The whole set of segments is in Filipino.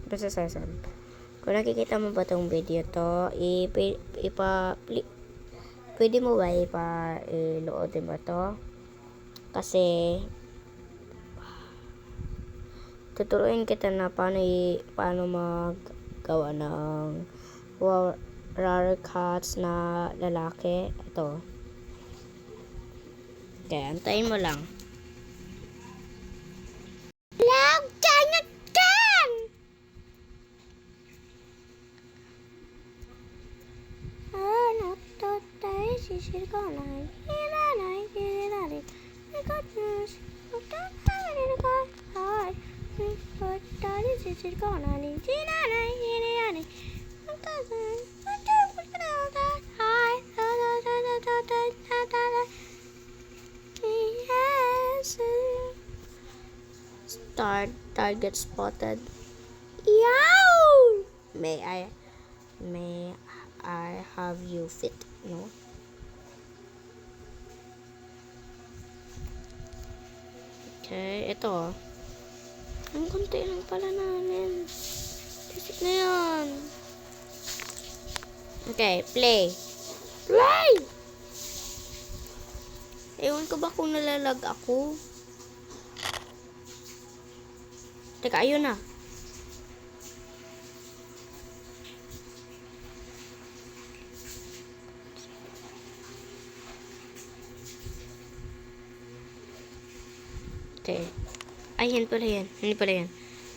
Processor. Kung nakikita mo ba tong video to, pwede mo ba iloodin ba to? Kasi tuturuin kita na paano maggawa ng rare cats na lalaki. Ito. Okay, antayin mo lang. Target spotted. Yow! May I have you fit? No? Okay, ito. Ang konti lang pala namin. Basic na yan. Okay, play. Play! Ewan ko ba kung nalalag ako? Teka, ayun na. Okay. Ay, yan pala yan. Hindi pala yan.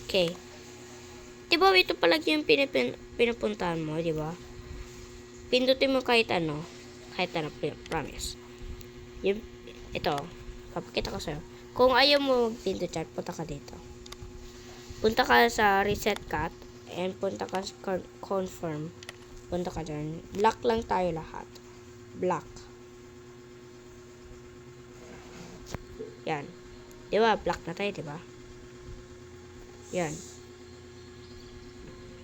Okay. Diba, ito pala yung pinupuntahan mo, diba? Pindutin mo kahit ano. Kahit ano, promise. Yung, ito. Papakita ko sa'yo. Kung ayaw mo mag-pindot chat, punta ka dito. Punta ka sa reset cat. And punta ka sa confirm. Punta ka dyan. Black lang tayo lahat. Black. Yan. Diba? Black na tayo, diba? Yan.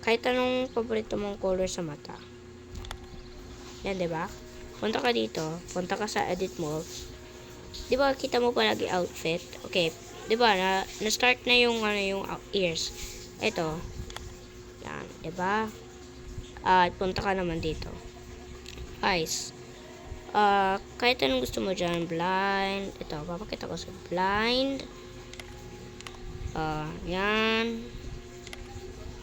Kahit anong paborito mong color sa mata. Yan, diba? Punta ka dito. Punta ka sa edit mode. Diba, kita mo palagi outfit? Okay. Diba, na-start na yung, yung ears. Ito. Yan, diba? At punta ka naman dito. Eyes. Kahit anong gusto mo dyan, blind. Ito, papakita ko sa blind. Yan.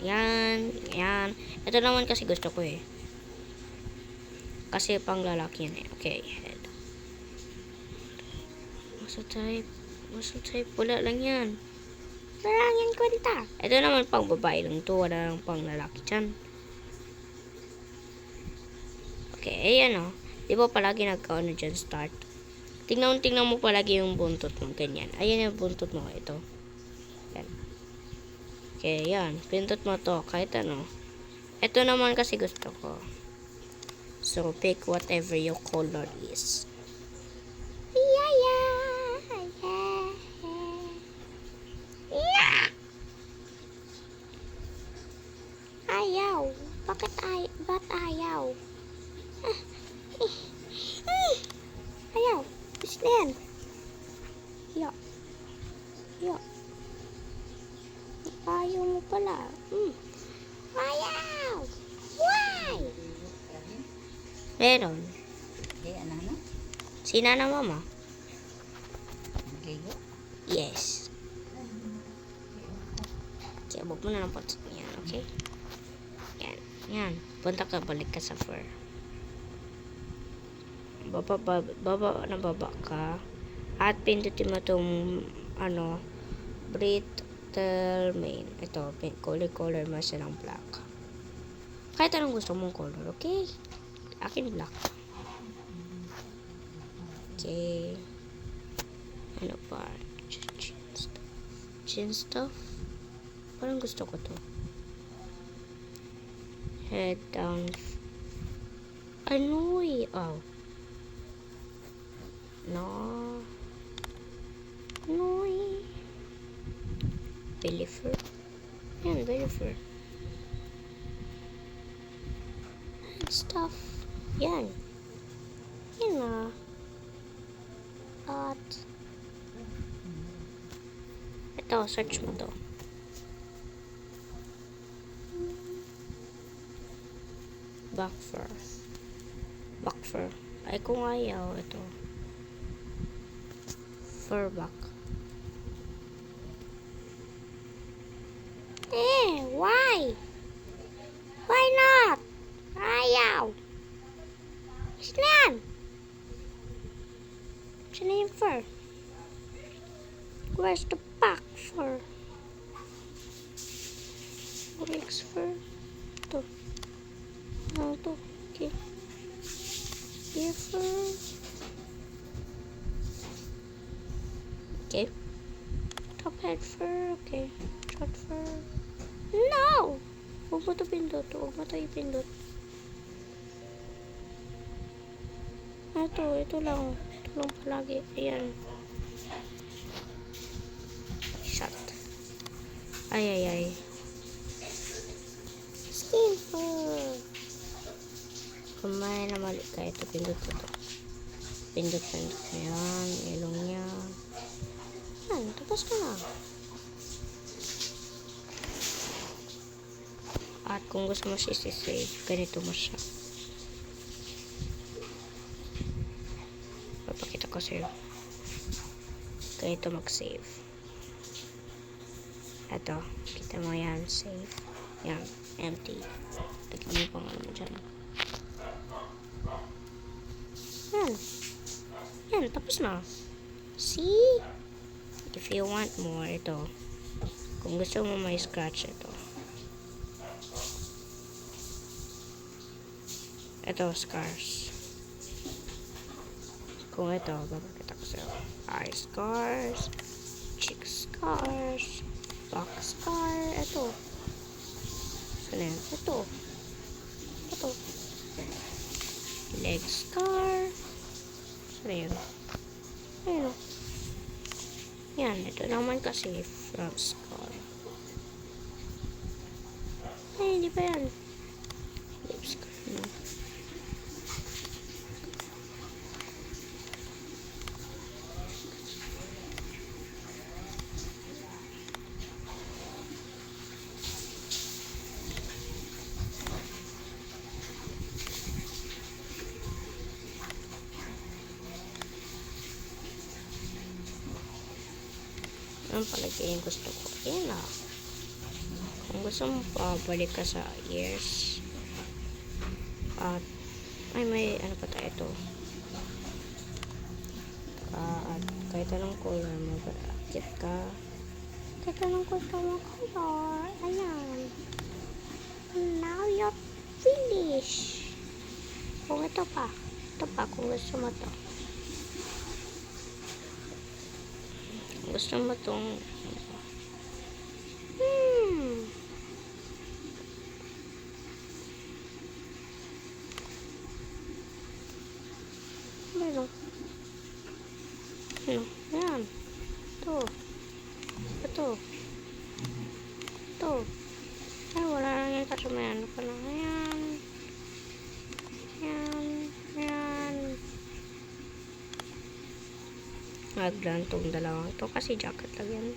Yan. Ito naman kasi gusto ko eh. Kasi pang lalaki yan eh. Okay, head. Muscle type. Wala lang yan. Wala lang yan kwenta. Ito naman pang babae lang to. Wala lang pang lalaki dyan. Okay, ayan o. Diba palagi nagkaano dyan start? Tingnan mo palagi yung buntot mo. Ganyan. Ayan yung buntot mo. Ito. Yan. Okay, yan. Pintot mo to. Kahit ano. Ito naman kasi gusto ko. So, pick whatever your color is. Ayaw. Ba't ayaw? Ayaw. Gusto na yan. Yo. Ayaw mo pala. Ayaw. Why? Meron. Okay, anak na? Sina na mama? Okay, go. Yes. Okay, abog mo na ng pots niya, okay? Yan. Punta ka, balik ka sa fur. Baba ka. At pindutin mo itong, brittle main. Ito, color mo silang black. Kahit anong gusto mong color, okay? Akin black. Okay. Ano pa? Chin stuff. Parang gusto ko to. Head down. Ano eh? Oh. No. Belly fur. Yan, belly fur. And stuff. Yan. Yan na. At ito, search mo to. Back fur. Back fur. Ay, kung ayaw, ito. Fur back. Why? Why not? Ayaw. Gusto na yan. Gusto na yung fur. Where's the back fur? Legs fur. Ito. Ano ito? Okay. Ear fur. Okay. Top head fur. Okay. Short fur. No! Huwag mo ito pindot. Huwag mo ito ipindot. Ito lang. Ito lang palagi. Ayan. Shot. Ay. Skin fur. Kumain na mali ka. Ito, pindot ito. Pindot. Ayan. Ilong niya. Ayan. Tapos ka na. At kung gusto mo siya save, ganito mo siya. Papakita ko sa'yo. Ganito mag-save. Ito. Kita mo yan. Save. Yan. Empty. Lagyan mo pang ano dyan. Yan. Tapos na. See? If you want more, ito. Kung gusto mo may scratch, ito. Ito, scars. Kung ito, babakita ko sa'yo. Eye scars, cheek scars, back scar, ito. Saan yan? Ito. Leg scar. Saan yan? Ayun. Yan, ito naman kasi front scar. Ay, hindi pa yan. Lip scar. No. Ang palagi yung gusto ko. Yan na. Kung gusto mo pa, balik ka sa ears. At, may ano pa tayo ito. At, kahit anong color mo, bakit ka. Kahit anong gusto mo color. Ayan. Now you're finished. Kung ito pa, kung gusto mo to. Gusto mo itong meron. Yan. Ito. Ay, wala lang yung kasumayan pa lang. Yan. Maglan tong dalawang to kasi jacket lang yan.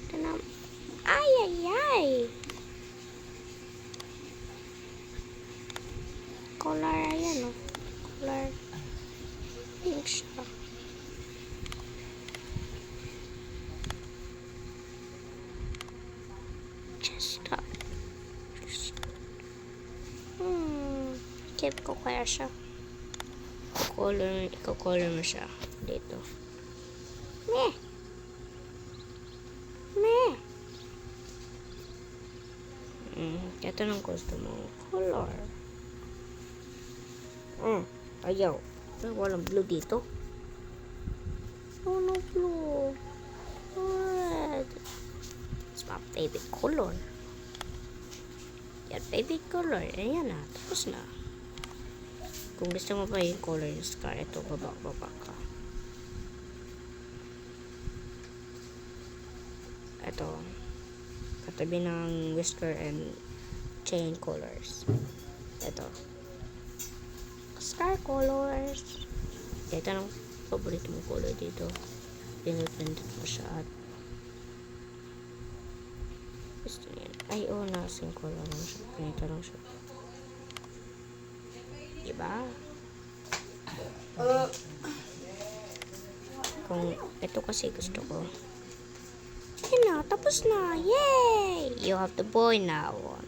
Ito na. Ay. Color, ayan o. Color. Pink siya. Chest up. Keep ko kaya siya. Color mo siya. Dito. Meh. Ito ng gusto mo. Color. Ayaw. Walang blue dito. Oh, no blue. Red. It's my favorite color. Yan, favorite color. Ayan na. Tapos na. Kung gusto mo pa yung color yung scar, ito, baba ka. Ito. Katabi ng whisker and chain colors. Ito. Scar colors. Ito ng paborito mong color dito. Pinipindot mo siya at gusto niyan. Ay, nasing color lang siya. Ganito lang siya. diba? Kung ito kasi gusto ko. Ayun na, tapos na. Yay! You have the boy now.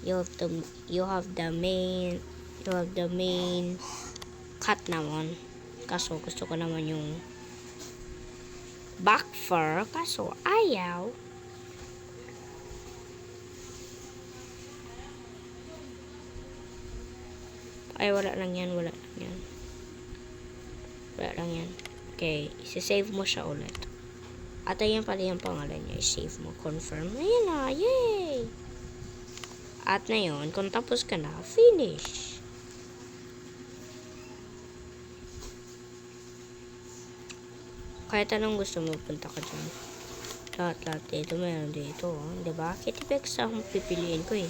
You have the main cat naman. Kaso gusto ko naman yung back fur. Kaso ayaw. Ay, wala lang yan. Wala lang yan. Okay, isi-save mo siya ulit. At ayan pala yung pangalan niya. I-save mo. Confirm. Ayan na. Yay! At na yun, kung tapos ka na, finish. Kahit anong gusto mo, punta ka dyan. Lahat dito, meron dito. Diba? Kitty Bex ang pipiliin ko eh.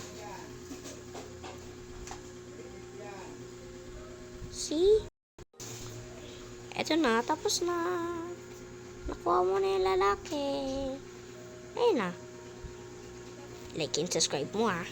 See? Eto na, tapos na. Nakuha mo na yung lalaki. Ayun na. Like and subscribe mo ah.